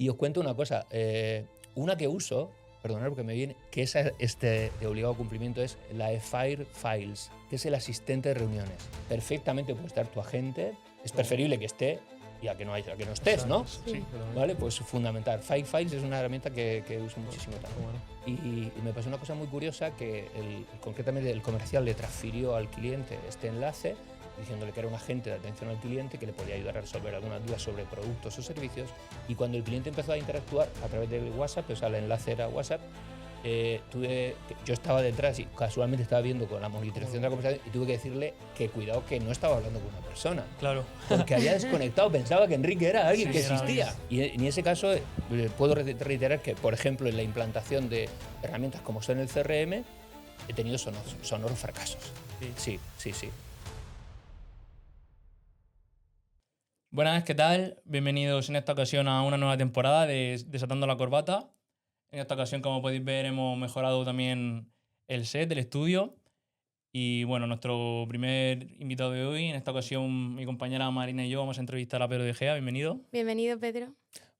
Y os cuento una cosa, una que uso, perdonad porque me viene, que esa de obligado cumplimiento es la de Fire Files, que es el asistente de reuniones. Perfectamente puede estar tu agente, es preferible que esté y a que no estés, ¿no? Sí. Vale, pues fundamental. Fire Files es una herramienta que uso muchísimo también. Y me pasó una cosa muy curiosa, que concretamente el comercial le transfirió al cliente este enlace, diciéndole que era un agente de atención al cliente que le podía ayudar a resolver algunas dudas sobre productos o servicios. Y cuando el cliente empezó a interactuar a través de WhatsApp, o sea, el enlace era WhatsApp, yo estaba detrás y casualmente estaba viendo con la monitorización de la conversación y tuve que decirle que cuidado, que no estaba hablando con una persona. Claro. Porque había desconectado, pensaba que Enrique era alguien que era existía. Y en ese caso puedo reiterar que, por ejemplo, en la implantación de herramientas como son el CRM, he tenido sonoros fracasos. Sí. Buenas, ¿qué tal? Bienvenidos en esta ocasión a una nueva temporada de Desatando la Corbata. En esta ocasión, como podéis ver, hemos mejorado también el set del estudio. Y bueno, nuestro primer invitado de hoy, en esta ocasión mi compañera Marina y yo vamos a entrevistar a Pedro De Gea. Bienvenido. Bienvenido, Pedro.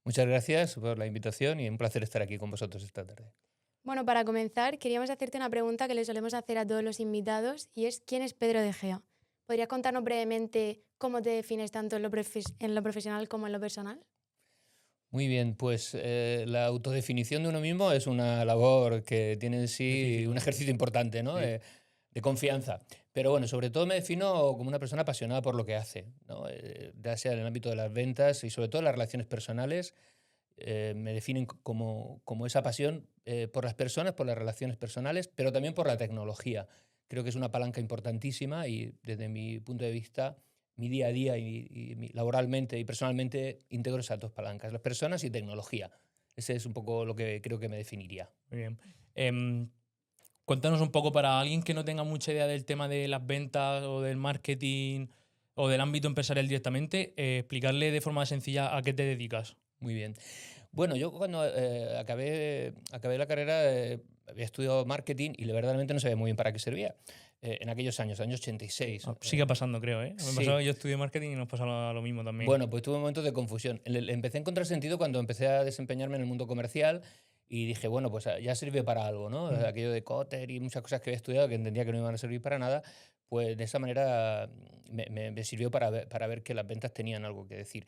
Muchas gracias por la invitación y un placer estar aquí con vosotros esta tarde. Bueno, para comenzar, queríamos hacerte una pregunta que le solemos hacer a todos los invitados, y es ¿quién es Pedro De Gea? ¿Podrías contarnos brevemente cómo te defines tanto en lo profesional como en lo personal? Muy bien, pues la autodefinición de uno mismo es una labor que tiene en sí Difícil, un ejercicio importante, ¿no? Sí. De confianza. Pero bueno, sobre todo me defino como una persona apasionada por lo que hace, ¿no? Ya sea en el ámbito de las ventas y sobre todo las relaciones personales, me definen como esa pasión por las personas, por las relaciones personales, pero también por la tecnología. Creo que es una palanca importantísima y desde mi punto de vista, mi día a día y laboralmente y personalmente integro esas dos palancas, las personas y tecnología. Ese es un poco lo que creo que me definiría. Muy bien. Cuéntanos un poco, para alguien que no tenga mucha idea del tema de las ventas o del marketing o del ámbito empresarial directamente, explicarle de forma sencilla a qué te dedicas. Muy bien. Bueno, yo cuando acabé la carrera había estudiado marketing y verdaderamente no sabía muy bien para qué servía. En aquellos años 86. Sigue pasando, creo, ¿eh? Sí. Yo estudié marketing y nos pasa lo mismo también. Bueno, pues tuve momentos de confusión. Empecé a encontrar sentido cuando empecé a desempeñarme en el mundo comercial y dije, bueno, pues ya sirve para algo, ¿no? Aquello de Kotter y muchas cosas que había estudiado que entendía que no iban a servir para nada, pues de esa manera me sirvió para ver que las ventas tenían algo que decir.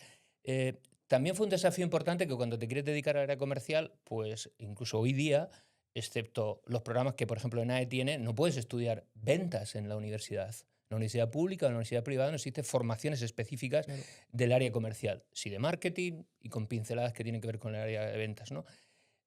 También fue un desafío importante que cuando te quieres dedicar al área comercial, pues incluso hoy día, excepto los programas que, por ejemplo, ENAE tiene, no puedes estudiar ventas en la universidad. En la universidad pública o en la universidad privada no existen formaciones específicas del área comercial, sí de marketing y con pinceladas que tienen que ver con el área de ventas, ¿no?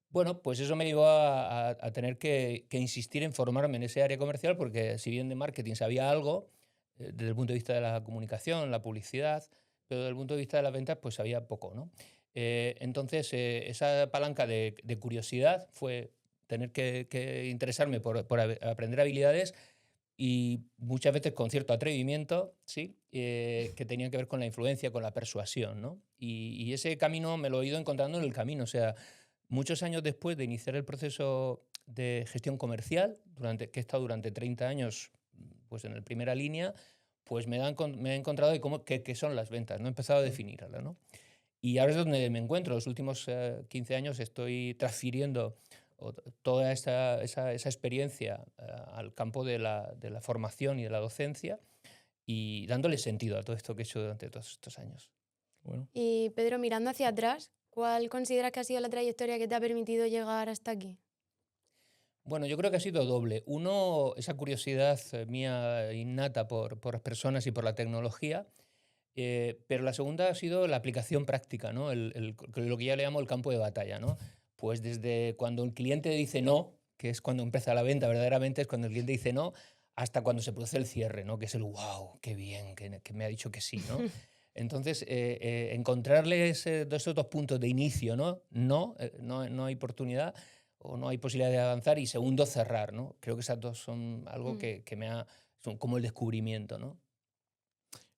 Bueno, pues eso me llevó a tener que insistir en formarme en ese área comercial porque si bien de marketing sabía algo, desde el punto de vista de la comunicación, la publicidad, pero desde el punto de vista de las ventas pues sabía poco, ¿no? Entonces esa palanca de curiosidad fue tener que interesarme por aprender habilidades y muchas veces con cierto atrevimiento, ¿sí? Que tenían que ver con la influencia, con la persuasión, ¿no? Y ese camino me lo he ido encontrando en el camino. O sea, muchos años después de iniciar el proceso de gestión comercial, que he estado durante 30 años pues, en la primera línea, pues me he encontrado de qué son las ventas, ¿no? He empezado a definirlas, ¿no? Y ahora es donde me encuentro. Los últimos 15 años estoy transfiriendo toda esa experiencia al campo de la formación y de la docencia y dándole sentido a todo esto que he hecho durante todos estos años. Bueno. Y Pedro, mirando hacia atrás, ¿cuál consideras que ha sido la trayectoria que te ha permitido llegar hasta aquí? Bueno, yo creo que ha sido doble. Uno, esa curiosidad mía innata por las personas y por la tecnología, pero la segunda ha sido la aplicación práctica, ¿no? Lo que ya le llamo el campo de batalla, ¿no? Pues desde cuando el cliente dice no, que es cuando empieza la venta, verdaderamente es cuando el cliente dice no, hasta cuando se produce el cierre, ¿no? Que es el wow, qué bien, que me ha dicho que sí, ¿no? Entonces, encontrarle esos dos puntos de inicio, ¿no? No hay oportunidad o no hay posibilidad de avanzar, y segundo, cerrar, ¿no? Creo que esas dos son algo que son como el descubrimiento, ¿no?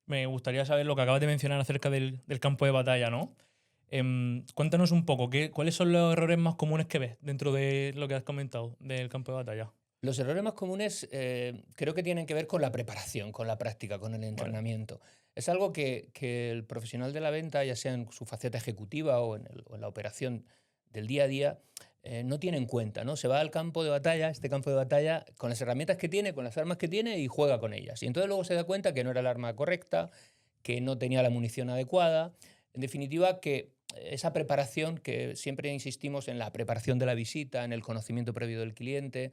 Me gustaría saber lo que acabas de mencionar acerca del campo de batalla, ¿no? Cuéntanos un poco, ¿cuáles son los errores más comunes que ves dentro de lo que has comentado del campo de batalla? Los errores más comunes creo que tienen que ver con la preparación, con la práctica, con el entrenamiento. Es algo que el profesional de la venta, ya sea en su faceta ejecutiva o en la operación del día a día, no tiene en cuenta, ¿no? Se va al campo de batalla, este campo de batalla, con las herramientas que tiene, con las armas que tiene y juega con ellas. Y entonces luego se da cuenta que no era el arma correcta, que no tenía la munición adecuada. En definitiva, que esa preparación, que siempre insistimos en la preparación de la visita, en el conocimiento previo del cliente,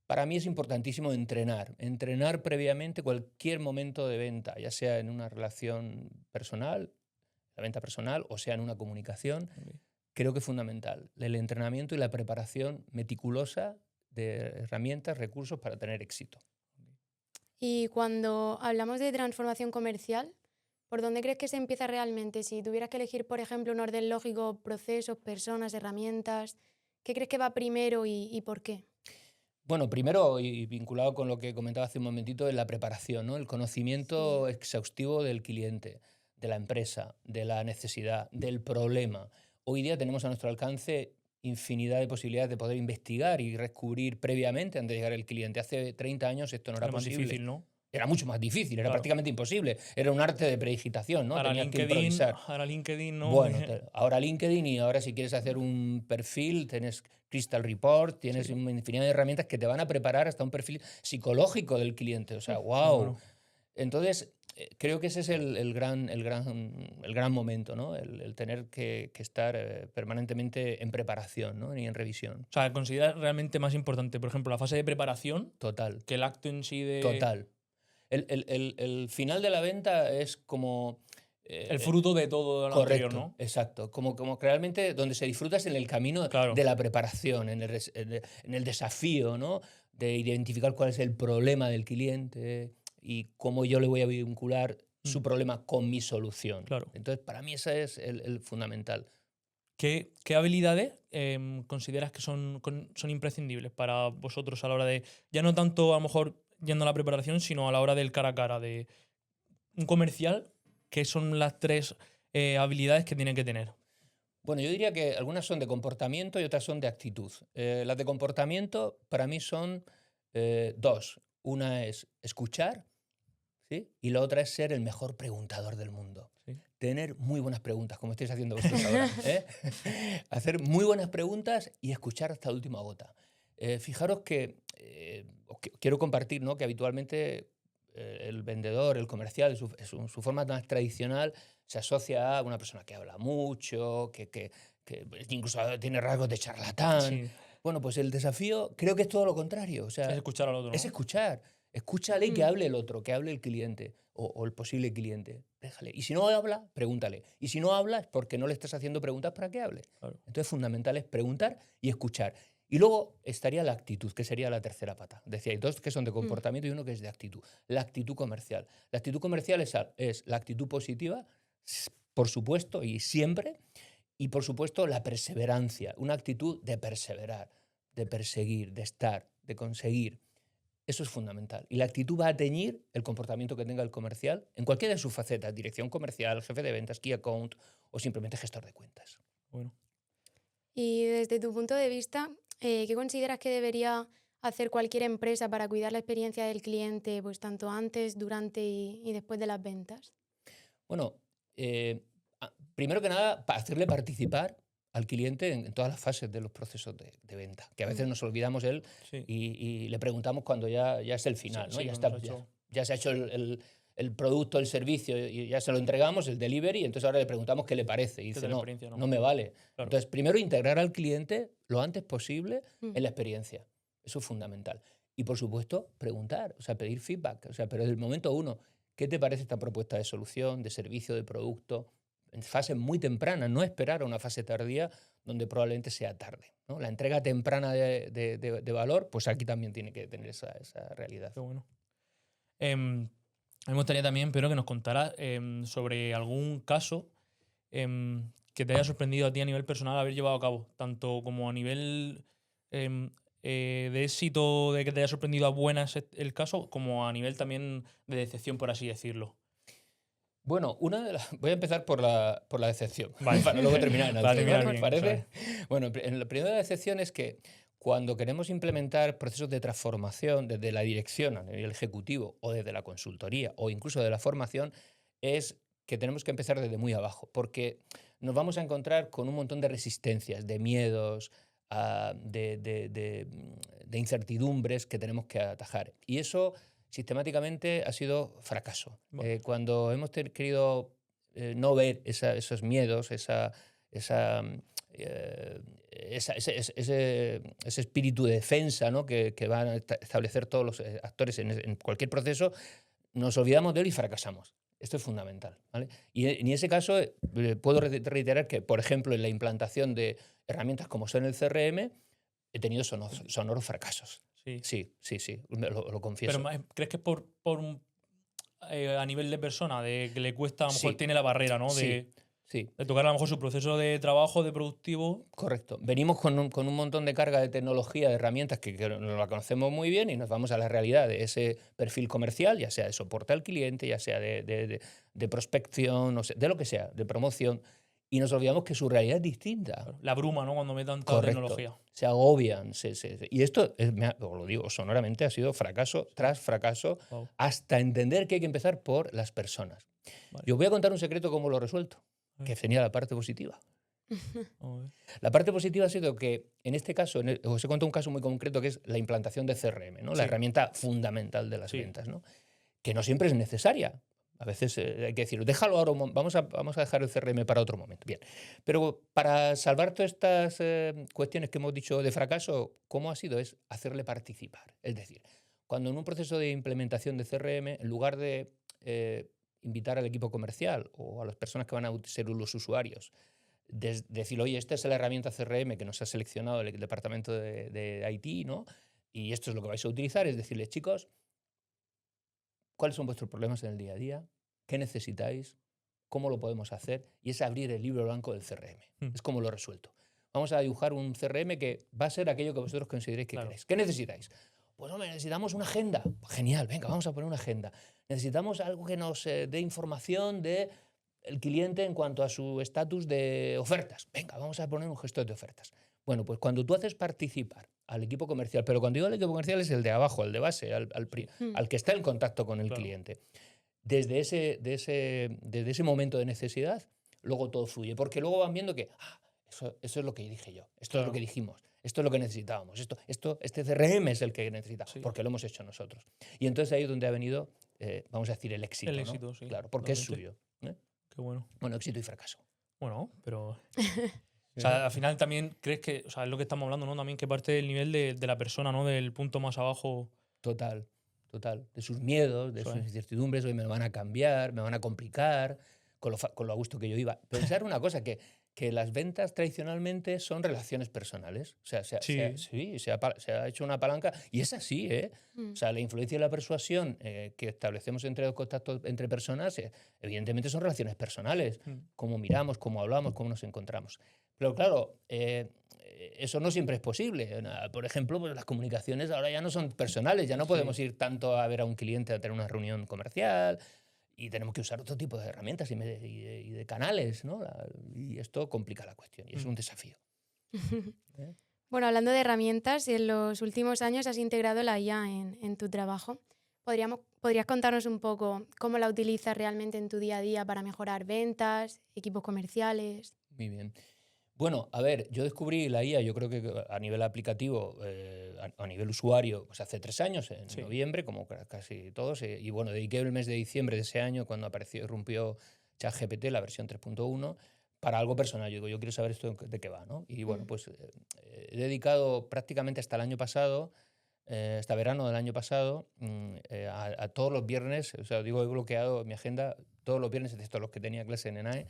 para mí es importantísimo entrenar previamente cualquier momento de venta, ya sea en una relación personal, la venta personal, o sea en una comunicación. Creo que es fundamental el entrenamiento y la preparación meticulosa de herramientas, recursos para tener éxito. Y cuando hablamos de transformación comercial, ¿por dónde crees que se empieza realmente? Si tuvieras que elegir, por ejemplo, un orden lógico, procesos, personas, herramientas, ¿qué crees que va primero y por qué? Bueno, primero, y vinculado con lo que comentaba hace un momentito, es la preparación, ¿no? El conocimiento Sí. exhaustivo del cliente, de la empresa, de la necesidad, del problema. Hoy día tenemos a nuestro alcance infinidad de posibilidades de poder investigar y descubrir previamente antes de llegar al cliente. Hace 30 años esto no era Era más posible. difícil, ¿no? Era mucho más difícil, era Claro. prácticamente imposible. Era un arte de predigitación, ¿no? Ahora Tenías que improvisar. LinkedIn, ¿no? Bueno, ahora LinkedIn y ahora si quieres hacer un perfil, tienes Crystal Report, tienes Sí. una infinidad de herramientas que te van a preparar hasta un perfil psicológico del cliente. O sea, Qué wow. bueno. Entonces, creo que ese es el gran momento, ¿no? El tener que estar permanentemente en preparación, ¿no? Y en revisión. O sea, ¿consideras realmente más importante, por ejemplo, la fase de preparación Total, que el acto en sí de... total. El final de la venta es como... El fruto de todo lo correcto, anterior, ¿no? exacto. Como realmente donde se disfruta es en el camino Claro. de la preparación, en el desafío, ¿no? De identificar cuál es el problema del cliente y cómo yo le voy a vincular su problema con mi solución. Claro. Entonces, para mí ese es el fundamental. ¿Qué habilidades consideras que son imprescindibles para vosotros a la hora de, ya no tanto a lo mejor yendo a la preparación, sino a la hora del cara a cara, de un comercial? ¿Qué son las 3 habilidades que tiene que tener? Bueno, yo diría que algunas son de comportamiento y otras son de actitud. Las de comportamiento para mí son 2. Una es escuchar, ¿sí? Y la otra es ser el mejor preguntador del mundo. Sí. Tener muy buenas preguntas, como estáis haciendo vosotros ahora. Hacer muy buenas preguntas y escuchar hasta la última gota. Fijaros que quiero compartir, ¿no? Que habitualmente el vendedor, el comercial, su forma más tradicional se asocia a una persona que habla mucho, que incluso tiene rasgos de charlatán. Sí. Bueno, pues el desafío creo que es todo lo contrario. O sea, Es escuchar al otro, ¿no? es escuchar. Escúchale y que hable el otro, que hable el cliente o el posible cliente. Déjale. Y si no habla, pregúntale. Y si no habla es porque no le estás haciendo preguntas para que hable. Claro. Entonces, fundamental es preguntar y escuchar. Y luego estaría la actitud, que sería la tercera pata. Decía, hay 2 que son de comportamiento y uno que es de actitud. La actitud comercial. La actitud comercial es la actitud positiva, por supuesto, y siempre. Y, por supuesto, la perseverancia. Una actitud de perseverar, de perseguir, de estar, de conseguir. Eso es fundamental. Y la actitud va a teñir el comportamiento que tenga el comercial en cualquiera de sus facetas, dirección comercial, jefe de ventas, key account o simplemente gestor de cuentas. Bueno. Y desde tu punto de vista, ¿qué consideras que debería hacer cualquier empresa para cuidar la experiencia del cliente, pues tanto antes, durante y después de las ventas? Bueno, primero que nada, hacerle participar al cliente en todas las fases de los procesos de venta, que a veces nos olvidamos de él Sí. y le preguntamos cuando ya es el final, ¿no? Sí, Ya, cuando está, se ha hecho. ya se ha hecho el producto, el servicio, y ya se lo entregamos, el delivery, y entonces ahora le preguntamos qué le parece. Y ¿Qué dice, tal la no, experiencia, no? no me vale. Claro. Entonces, primero integrar al cliente lo antes posible Mm. en la experiencia. Eso es fundamental. Y, por supuesto, preguntar, o sea, pedir feedback. O sea, pero desde el momento 1, ¿qué te parece esta propuesta de solución, de servicio, de producto? En fases muy tempranas, no esperar a una fase tardía donde probablemente sea tarde, ¿no? La entrega temprana de valor, pues aquí también tiene que tener esa realidad. Qué bueno. A mí me gustaría también, pero que nos contaras sobre algún caso que te haya sorprendido a ti a nivel personal haber llevado a cabo, tanto como a nivel de éxito, de que te haya sorprendido a buenas el caso, como a nivel también de decepción, por así decirlo. Bueno, voy a empezar por la decepción, Vale. para luego terminar en alto. Para terminar ¿No? bien, ¿Parece? eso Bueno, la primera decepción es que cuando queremos implementar procesos de transformación desde la dirección a nivel ejecutivo o desde la consultoría o incluso de la formación, es que tenemos que empezar desde muy abajo, porque nos vamos a encontrar con un montón de resistencias, de miedos, de incertidumbres que tenemos que atajar. Y eso sistemáticamente ha sido fracaso. Vale. Cuando hemos querido no ver esos miedos, ese espíritu de defensa, ¿no? que van a establecer todos los actores en cualquier proceso, nos olvidamos de él y fracasamos. Esto es fundamental, ¿vale? Y en ese caso puedo reiterar que, por ejemplo, en la implantación de herramientas como son el CRM, he tenido sonoros fracasos. Sí. Sí, lo confieso. Pero ¿crees que es a nivel de persona, de que le cuesta, a lo mejor Sí. tiene la barrera, ¿no? Sí. De tocar a lo mejor su proceso de trabajo, de productivo. Correcto. Venimos con un montón de carga de tecnología, de herramientas que no la conocemos muy bien y nos vamos a la realidad de ese perfil comercial, ya sea de soporte al cliente, ya sea de prospección, no sé, de lo que sea, de promoción, y nos olvidamos que su realidad es distinta. La bruma, ¿no? Cuando ve tanta Correcto. tecnología. Se agobian. Y esto, os lo digo sonoramente, ha sido fracaso tras fracaso, Wow. hasta entender que hay que empezar por las personas. Vale. Yo os voy a contar un secreto cómo lo he resuelto, que tenía la parte positiva. La parte positiva ha sido que, en este caso, os he contado un caso muy concreto que es la implantación de CRM, ¿no? La Sí. herramienta fundamental de las Sí. ventas, ¿no? Que no siempre es necesaria. A veces hay que decir, déjalo ahora, vamos a dejar el CRM para otro momento. Bien, pero para salvar todas estas cuestiones que hemos dicho de fracaso, ¿cómo ha sido? Es hacerle participar. Es decir, cuando en un proceso de implementación de CRM, en lugar de invitar al equipo comercial o a las personas que van a ser los usuarios, decir, oye, esta es la herramienta CRM que nos ha seleccionado el departamento de IT, ¿no? Y esto es lo que vais a utilizar, es decirles, chicos, ¿cuáles son vuestros problemas en el día a día? ¿Qué necesitáis? ¿Cómo lo podemos hacer? Y es abrir el libro blanco del CRM. Es como lo he resuelto. Vamos a dibujar un CRM que va a ser aquello que vosotros consideréis que queréis. ¿Qué necesitáis? Pues hombre, necesitamos una agenda. Genial, venga, vamos a poner una agenda. Necesitamos algo que nos dé información del cliente en cuanto a su estatus de ofertas. Venga, vamos a poner un gestor de ofertas. Bueno, pues cuando tú haces participar al equipo comercial, pero cuando digo el equipo comercial es el de abajo, el de base, al que está en contacto con el cliente, desde ese momento de necesidad, luego todo fluye, porque luego van viendo que eso es lo que dije yo, esto es lo que dijimos, esto es lo que necesitábamos, este CRM es el que necesitamos, porque lo hemos hecho nosotros. Y entonces ahí es donde ha venido, vamos a decir, el éxito. El éxito, ¿no? sí. Claro, porque es suyo. Qué bueno. Bueno, éxito y fracaso. Bueno, pero... O sea, al final también crees que, o sea, es lo que estamos hablando, ¿no? También que parte del nivel de la persona, ¿no? Del punto más abajo. Total. De sus miedos, de sus incertidumbres, hoy me van a cambiar, me van a complicar, con lo a gusto que yo iba. Pensar una cosa, que las ventas tradicionalmente son relaciones personales. O sea, se ha hecho una palanca, y es así, ¿eh? O sea, la influencia y la persuasión que establecemos entre los contactos entre personas, evidentemente son relaciones personales. Cómo miramos, cómo hablamos, cómo nos encontramos. Pero claro, eso no siempre es posible. Por ejemplo, pues las comunicaciones ahora ya no son personales, ya no podemos ir tanto a ver a un cliente a tener una reunión comercial, y tenemos que usar otro tipo de herramientas y de canales, ¿no? Y esto complica la cuestión y es un desafío. Bueno, hablando de herramientas, en los últimos años has integrado la IA en tu trabajo. ¿Podrías contarnos un poco cómo la utilizas realmente en tu día a día para mejorar ventas, equipos comerciales? Muy bien. Bueno, a ver, yo descubrí la IA, yo creo que a nivel aplicativo, a nivel usuario, pues hace 3 años, en noviembre, como casi todos, y bueno, dediqué el mes de diciembre de ese año, cuando irrumpió ChatGPT, la versión 3.1, para algo personal. Yo digo, yo quiero saber esto de qué va, ¿no? Y bueno, pues he dedicado prácticamente hasta el año pasado, hasta verano del año pasado, a todos los viernes, o sea, digo, he bloqueado mi agenda todos los viernes, excepto los que tenía clase en ENAE,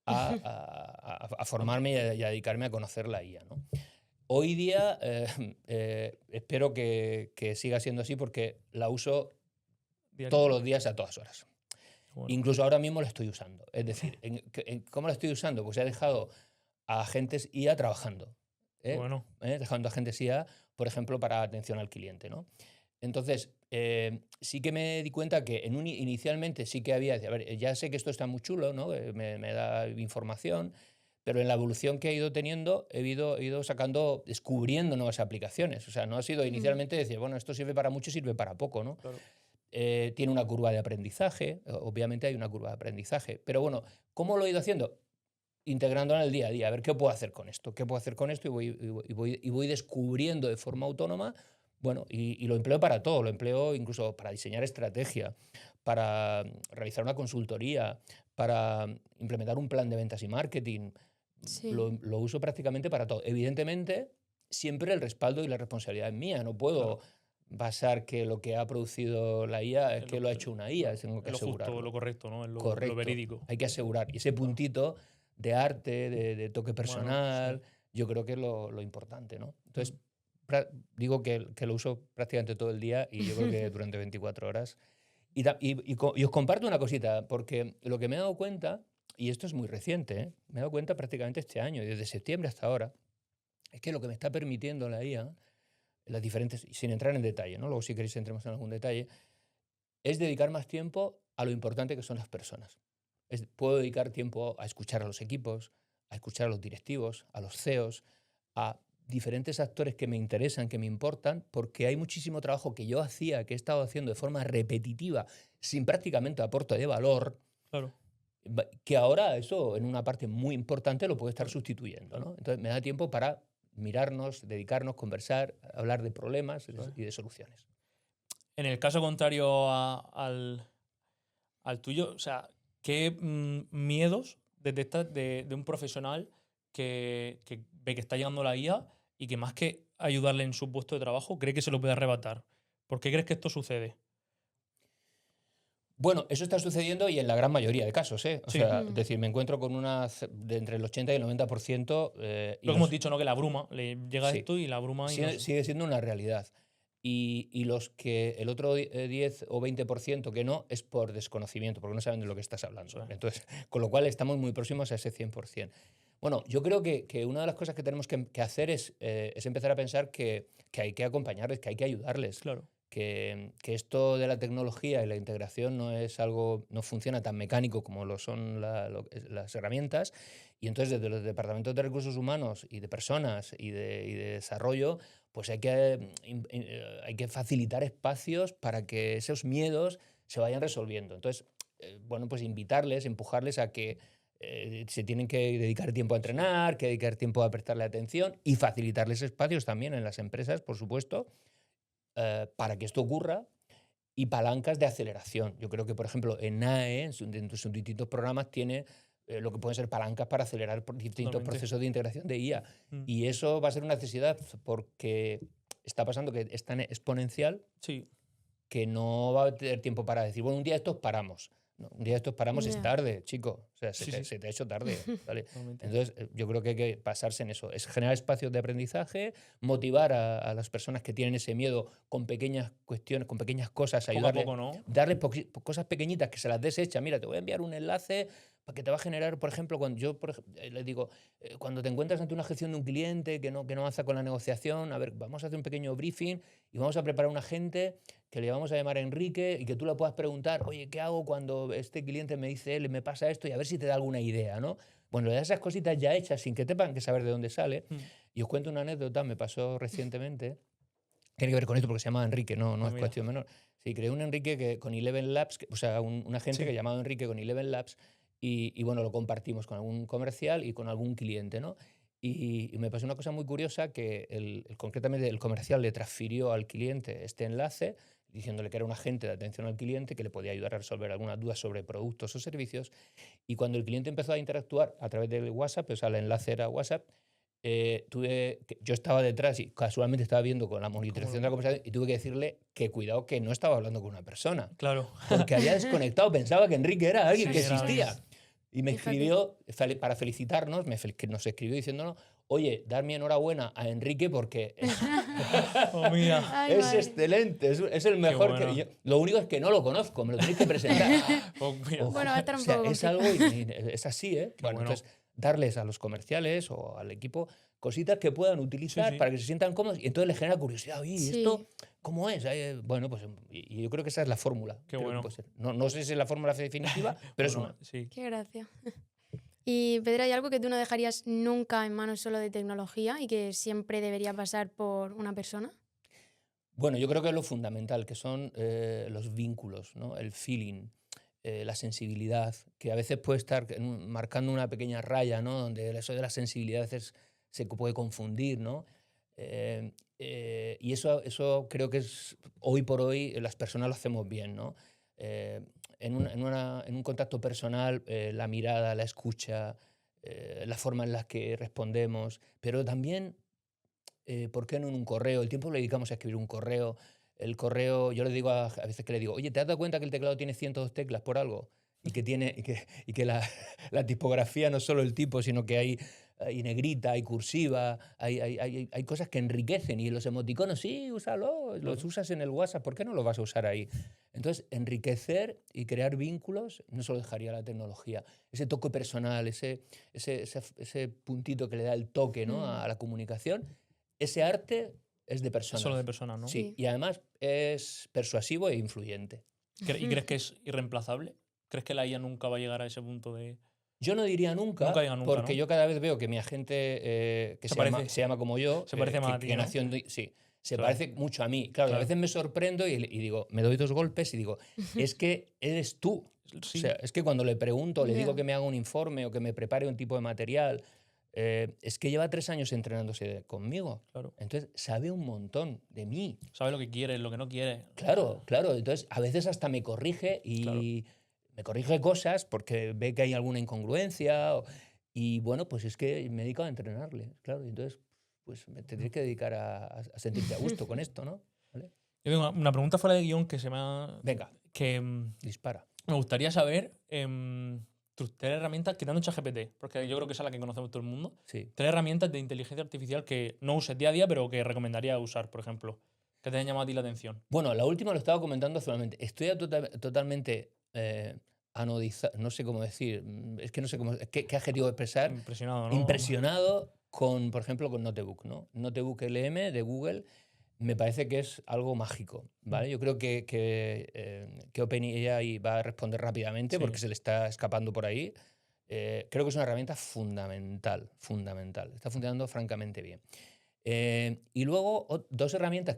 a formarme y a dedicarme a conocer la IA, ¿no? Hoy día espero que siga siendo así, porque la uso todos los días a todas horas. Bueno. Incluso ahora mismo la estoy usando. Es decir, ¿cómo la estoy usando? Pues he dejado a agentes IA trabajando. Dejando agentes IA, por ejemplo, para atención al cliente, ¿no? Entonces, sí que me di cuenta que inicialmente sí que había, a ver, ya sé que esto está muy chulo, ¿no? Me da información, pero en la evolución que he ido teniendo he ido descubriendo nuevas aplicaciones. O sea, no ha sido inicialmente decir, bueno, esto sirve para mucho, sirve para poco, ¿no? Claro. Tiene una curva de aprendizaje, obviamente hay una curva de aprendizaje, pero bueno, ¿cómo lo he ido haciendo? Integrándola en el día a día, a ver qué puedo hacer con esto, y voy descubriendo de forma autónoma, bueno, y lo empleo para todo, lo empleo incluso para diseñar estrategia, para realizar una consultoría, para implementar un plan de ventas y marketing, Sí. lo uso prácticamente para todo. Evidentemente, siempre el respaldo y la responsabilidad es mía, no puedo basar que lo que ha producido la IA es que lo ha hecho una IA, tengo que Es lo justo, asegurarlo. lo correcto, ¿no? Es lo Correcto. verídico. Hay que asegurar. Y ese puntito de arte, de toque personal, yo creo que es lo importante, ¿no? Entonces, digo que lo uso prácticamente todo el día y yo creo que durante 24 horas. Y os comparto una cosita, porque lo que me he dado cuenta, y esto es muy reciente, ¿eh? Me he dado cuenta prácticamente este año, y desde septiembre hasta ahora, es que lo que me está permitiendo la IA, las diferentes, sin entrar en detalle, ¿no? Luego si queréis entremos en algún detalle, es dedicar más tiempo a lo importante que son las personas. Puedo dedicar tiempo a escuchar a los equipos, a escuchar a los directivos, a los CEOs, a diferentes actores que me interesan, que me importan, porque hay muchísimo trabajo que yo hacía, que he estado haciendo de forma repetitiva, sin prácticamente aporte de valor, Claro. que ahora eso en una parte muy importante lo puede estar sustituyendo, ¿no? Entonces me da tiempo para mirarnos, dedicarnos, conversar, hablar de problemas y de soluciones. En el caso contrario al tuyo, o sea, ¿qué miedos detectas de un profesional que ve que está llegando la IA y que más que ayudarle en su puesto de trabajo, cree que se lo puede arrebatar? ¿Por qué crees que esto sucede? Bueno, eso está sucediendo y en la gran mayoría de casos, ¿eh? O Sí. sea, es decir, me encuentro con de entre el 80 y el 90%. Lo que hemos dicho, ¿no? Que la bruma, le llega Sí. esto y la bruma y Sigue siendo una realidad. Y los que el otro 10 o 20% que no es por desconocimiento, porque no saben de lo que estás hablando. Eso es. Entonces, con lo cual estamos muy próximos a ese 100%. Bueno, yo creo que una de las cosas que tenemos que hacer es empezar a pensar que hay que acompañarles, que hay que ayudarles. Claro. Que esto de la tecnología y la integración no funciona tan mecánico como lo son las herramientas, y entonces desde los departamentos de recursos humanos y de personas y de desarrollo, pues hay que facilitar espacios para que esos miedos se vayan resolviendo. Entonces, bueno, pues invitarles, empujarles a que se tienen que dedicar tiempo a entrenar, que dedicar tiempo a prestarle atención y facilitarles espacios también en las empresas, por supuesto, para que esto ocurra, y palancas de aceleración. Yo creo que, por ejemplo, en NAE, en sus distintos programas, tiene lo que pueden ser palancas para acelerar distintos Totalmente. procesos de integración de IA. Y eso va a ser una necesidad porque está pasando que es tan exponencial Sí. que no va a tener tiempo para decir, bueno, un día estos paramos. No, un día estos paramos es Ya. tarde, chico. O sea, Sí, se te ha hecho tarde. ¿vale? Totalmente. Entonces, yo creo que hay que pasarse en eso. Es generar espacios de aprendizaje, motivar a las personas que tienen ese miedo con pequeñas cuestiones, con pequeñas cosas, Poco a ayudarles. poco, ¿no? Darles cosas pequeñitas que se las des hechas. Mira, te voy a enviar un enlace para que te va a generar, por ejemplo, cuando yo les digo, cuando te encuentras ante una gestión de un cliente que no avanza con la negociación, a ver, vamos a hacer un pequeño briefing y vamos a preparar un agente que le vamos a llamar a Enrique y que tú le puedas preguntar, oye, ¿qué hago cuando este cliente me dice, me pasa esto? Y a ver si te da alguna idea, ¿no? Bueno, le das esas cositas ya hechas sin que tengan que saber de dónde sale. Y os cuento una anécdota, me pasó recientemente. Tiene que ver con esto porque se llama Enrique, no es mira. cuestión menor. Sí, creé un Enrique con Eleven Labs, o sea, un agente que llamado Enrique con Eleven Labs, y bueno, lo compartimos con algún comercial y con algún cliente, ¿no? Y me pasó una cosa muy curiosa que concretamente el comercial le transfirió al cliente este enlace diciéndole que era un agente de atención al cliente que le podía ayudar a resolver algunas dudas sobre productos o servicios. Y cuando el cliente empezó a interactuar a través del WhatsApp, o sea, el enlace era WhatsApp, yo estaba detrás y casualmente estaba viendo con la monitorización de la conversación y tuve que decirle que cuidado que no estaba hablando con una persona. Claro. Porque había desconectado, pensaba que Enrique era alguien que Sí, era existía. alguien. Y me Fíjate. escribió, para felicitarnos, que nos escribió diciéndonos, oye, dar mi enhorabuena a Enrique porque Oh, mira. Ay, es madre. excelente, es el mejor bueno. lo único es que no lo conozco, me lo tenéis que presentar. Oh, mira. Ojo, Bueno, va a estar un o sea, poco es complicado. algo es así, ¿eh? Bueno, bueno. entonces darles a los comerciales o al equipo cositas que puedan utilizar sí. para que se sientan cómodos y entonces les genera curiosidad. Oye, Sí. ¿esto cómo es? Bueno, pues y yo creo que esa es la fórmula. Qué Creo que bueno. puede ser. No sé si es la fórmula definitiva, pero es Bueno, una. sí. Qué gracia. Y Pedro, ¿hay algo que tú no dejarías nunca en manos solo de tecnología y que siempre debería pasar por una persona? Bueno, yo creo que es lo fundamental, que son los vínculos, ¿no? El feeling, la sensibilidad, que a veces puede estar marcando una pequeña raya, ¿no? Donde eso de la sensibilidad a veces se puede confundir, ¿no? Y eso creo que es, hoy por hoy las personas lo hacemos bien, ¿no? Eh, en un contacto personal, la mirada, la escucha, la forma en la que respondemos, pero también ¿por qué no en un correo? El tiempo que le dedicamos a escribir un correo. El correo, yo le digo a veces que le digo, oye, ¿te has dado cuenta que el teclado tiene 102 teclas por algo? Y que la tipografía no es solo el tipo, sino que hay negrita, hay cursiva, hay cosas que enriquecen. Y los emoticonos, sí, úsalo, los usas en el WhatsApp, ¿por qué no los vas a usar ahí? Entonces, enriquecer y crear vínculos no se lo dejaría la tecnología. Ese toque personal, ese puntito que le da el toque, ¿no? a la comunicación, ese arte es de personas. Solo de personas, ¿no? Sí, Sí. y además es persuasivo e influyente. ¿Y crees que es irreemplazable? ¿Crees que la IA nunca va a llegar a ese punto de...? Yo no diría nunca, Nunca diga nunca, porque ¿no? yo cada vez veo que mi agente, que se llama como yo, Se parece más a ti, que ¿no? nació sí, se Claro. parece mucho a mí. Claro, Claro. a veces me sorprendo y digo, me doy 2 golpes y digo, es que eres tú. Sí. O sea, es que cuando le pregunto, le digo Ya. que me haga un informe o que me prepare un tipo de material, es que lleva 3 años entrenándose conmigo. Claro. Entonces, sabe un montón de mí. Sabe lo que quiere, lo que no quiere. Claro, claro. Entonces, a veces hasta me corrige y Claro. me corrige cosas porque ve que hay alguna incongruencia. Y bueno, pues es que me he dedicado a entrenarle. Claro, y entonces, pues me tendré que dedicar a sentirte a gusto con esto, ¿no? ¿Vale? Yo tengo una pregunta fuera de guión que se me ha... Venga, que dispara. me gustaría saber tus 3 herramientas, quitando ChatGPT, porque yo creo que esa es la que conocemos todo el mundo. Sí. 3 herramientas de inteligencia artificial que no uses día a día, pero que recomendaría usar, por ejemplo. Que te hayan llamado a ti la atención. Bueno, la última lo estaba comentando solamente. Estoy totalmente anodizado, no sé cómo decir, es que no sé qué adjetivo expresar. Impresionado, ¿no? Impresionado con, por ejemplo, con Notebook, ¿no? Notebook LM de Google me parece que es algo mágico, ¿vale? Yo creo que OpenAI va a responder rápidamente Sí. porque se le está escapando por ahí. Creo que es una herramienta fundamental. Está funcionando francamente bien. Y luego 2 herramientas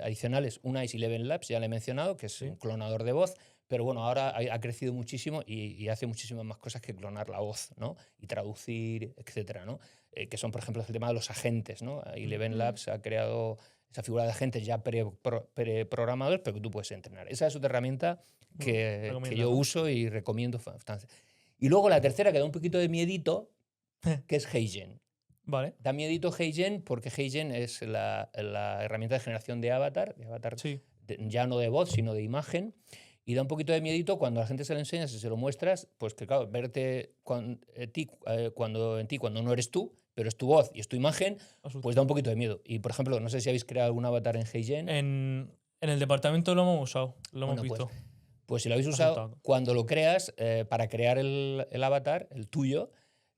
adicionales. Una es Eleven Labs, ya la he mencionado, que es Sí. un clonador de voz, pero bueno, ahora ha crecido muchísimo y hace muchísimas más cosas que clonar la voz, ¿no? Y traducir, etcétera, ¿no? Que son, por ejemplo, el tema de los agentes, ¿no? Eleven Labs ha creado esa figura de agentes ya preprogramados, pero que tú puedes entrenar. Esa es otra herramienta que recomiendas, yo ¿no? uso y recomiendo bastante. Y luego la tercera, que da un poquito de miedito, que es HeyGen. Vale. Da miedito HeyGen porque HeyGen es la herramienta de generación de avatar Sí. ya no de voz, sino de imagen. Y da un poquito de miedito cuando a la gente se lo enseñas y se lo muestras, pues que claro, verte cuando no eres tú, pero es tu voz y es tu imagen, Asusta. pues da un poquito de miedo. Y por ejemplo, no sé si habéis creado algún avatar en HeyGen. En el departamento lo hemos usado, lo hemos Bueno, visto. Pues si lo habéis usado, Asustado. cuando lo creas, para crear el avatar, el tuyo,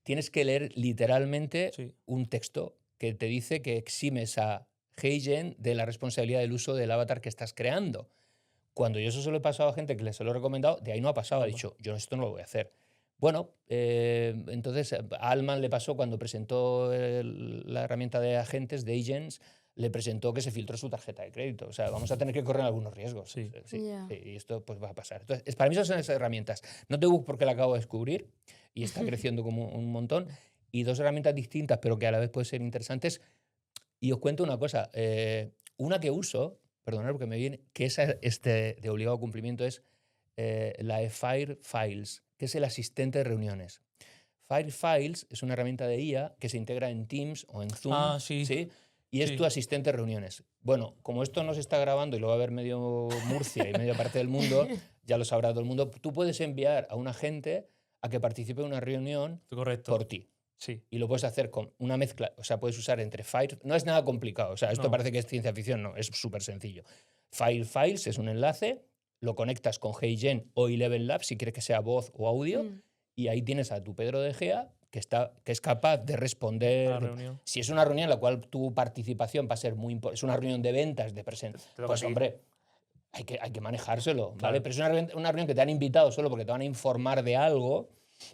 tienes que leer literalmente Sí. un texto que te dice que eximes a HeyGen de la responsabilidad del uso del avatar que estás creando. Cuando yo eso se lo he pasado a gente que les lo he recomendado, de ahí no ha pasado, ha dicho, yo esto no lo voy a hacer. Bueno, entonces a Alman le pasó cuando presentó la herramienta de agentes, de agents, le presentó que se filtró su tarjeta de crédito. O sea, vamos a tener que correr algunos riesgos. Sí. Ya. Y esto pues va a pasar. Entonces, para mí esas son esas herramientas. Notebook porque la acabo de descubrir y está creciendo como un montón. Y 2 herramientas distintas, pero que a la vez pueden ser interesantes. Y os cuento una cosa. Una que uso, perdonad porque me viene, que es de obligado cumplimiento, es la de FireFiles, que es el asistente de reuniones. FireFiles es una herramienta de IA que se integra en Teams o en Zoom. Ah, sí. Y es Sí. tu asistente de reuniones. Bueno, como esto no se está grabando y lo va a ver medio Murcia y media parte del mundo, ya lo sabrá todo el mundo, tú puedes enviar a un agente a que participe en una reunión Correcto. por ti. Sí. Y lo puedes hacer con una mezcla, o sea, puedes usar entre Fire... No es nada complicado, o sea, esto No. parece que es ciencia ficción, no, es súper sencillo. FireFiles es un enlace, lo conectas con HeyGen o Eleven Labs si quieres que sea voz o audio, y ahí tienes a tu Pedro de Gea que es capaz de responder. La reunión. Si es una reunión en la cual tu participación va a ser muy importante, es una reunión de ventas, de presentación, toca pues a ti. hombre, hay que manejárselo, Claro. ¿vale? Pero es una reunión que te han invitado solo porque te van a informar de algo,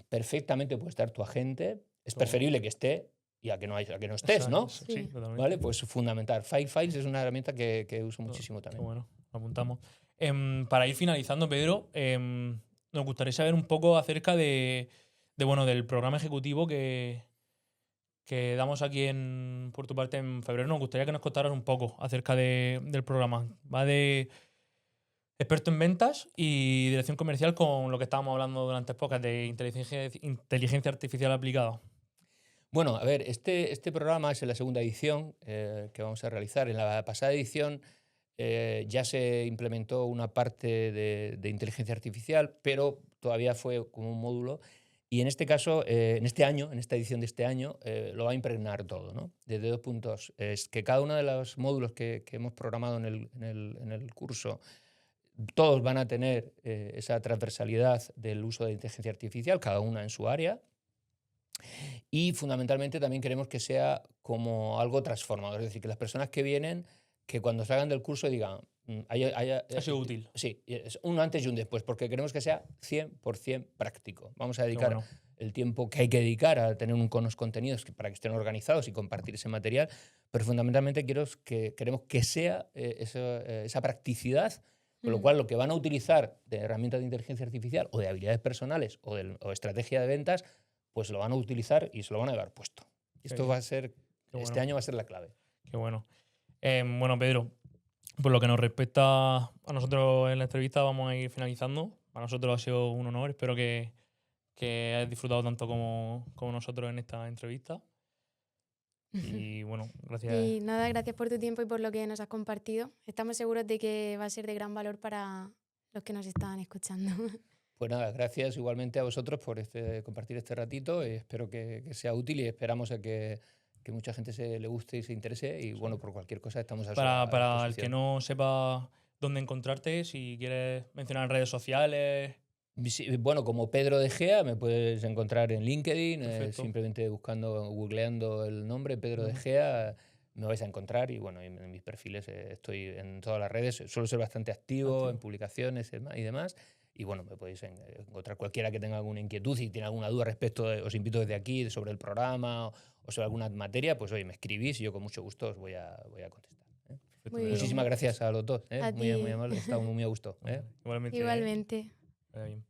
perfectamente puede estar tu agente. Es Todo. preferible que esté y a que no estés, ¿no? Sí, Sí. totalmente. ¿Vale? Pues fundamental. Files es una herramienta que uso Todo. muchísimo Qué también. bueno, lo apuntamos. Para ir finalizando, Pedro, nos gustaría saber un poco acerca bueno, del programa ejecutivo que damos aquí por tu parte en febrero. Nos gustaría que nos contaras un poco acerca del programa. Va de experto en ventas y dirección comercial con lo que estábamos hablando durante pocas de inteligencia artificial aplicada. Bueno, a ver, este programa es en la segunda edición que vamos a realizar. En la pasada edición ya se implementó una parte de inteligencia artificial, pero todavía fue como un módulo. Y en este caso, en este año, en esta edición de este año, lo va a impregnar todo, ¿no? Desde 2 puntos. Es que cada uno de los módulos que hemos programado en el curso, todos van a tener esa transversalidad del uso de inteligencia artificial, cada una en su área. Y fundamentalmente también queremos que sea como algo transformador, es decir, que las personas que vienen, que cuando salgan del curso digan, Ha sido útil. sí, es un antes y un después, porque queremos que sea 100% práctico. Vamos a Qué dedicar bueno. el tiempo que hay que dedicar a tener unos contenidos para que estén organizados y compartir ese material, pero fundamentalmente queremos que sea esa practicidad, con lo cual lo que van a utilizar de herramientas de inteligencia artificial o de habilidades personales o estrategia de ventas, pues lo van a utilizar y se lo van a llevar puesto. Y esto bien. va a ser, Qué este bueno. año va a ser la clave. Qué bueno. Bueno, Pedro, por lo que nos respecta a nosotros en la entrevista, vamos a ir finalizando. Para nosotros ha sido un honor. Espero que hayas disfrutado tanto como nosotros en esta entrevista. Y bueno, gracias. Y nada, gracias por tu tiempo y por lo que nos has compartido. Estamos seguros de que va a ser de gran valor para los que nos están escuchando. Pues nada, gracias igualmente a vosotros por compartir este ratito. Espero que sea útil y esperamos a que mucha gente le guste y se interese. Y bueno, por cualquier cosa estamos a Para el disposición. que no sepa dónde encontrarte, si quieres mencionar redes sociales. Sí, bueno, como Pedro De Gea, me puedes encontrar en LinkedIn, Perfecto. simplemente googleando el nombre Pedro De Ujú. Gea, me vais a encontrar. Y bueno, en mis perfiles estoy en todas las redes, suelo ser bastante activo en publicaciones y demás. Y bueno, me podéis encontrar cualquiera que tenga alguna inquietud, si tiene alguna duda respecto, os invito desde aquí sobre el programa o sobre alguna materia, pues oye, me escribís y yo con mucho gusto os voy a contestar. Perfecto, Muy Pedro. bien. Muchísimas gracias a los dos, A muy ti. amable, he estado muy a gusto. Igualmente. Igualmente. Vaya bien.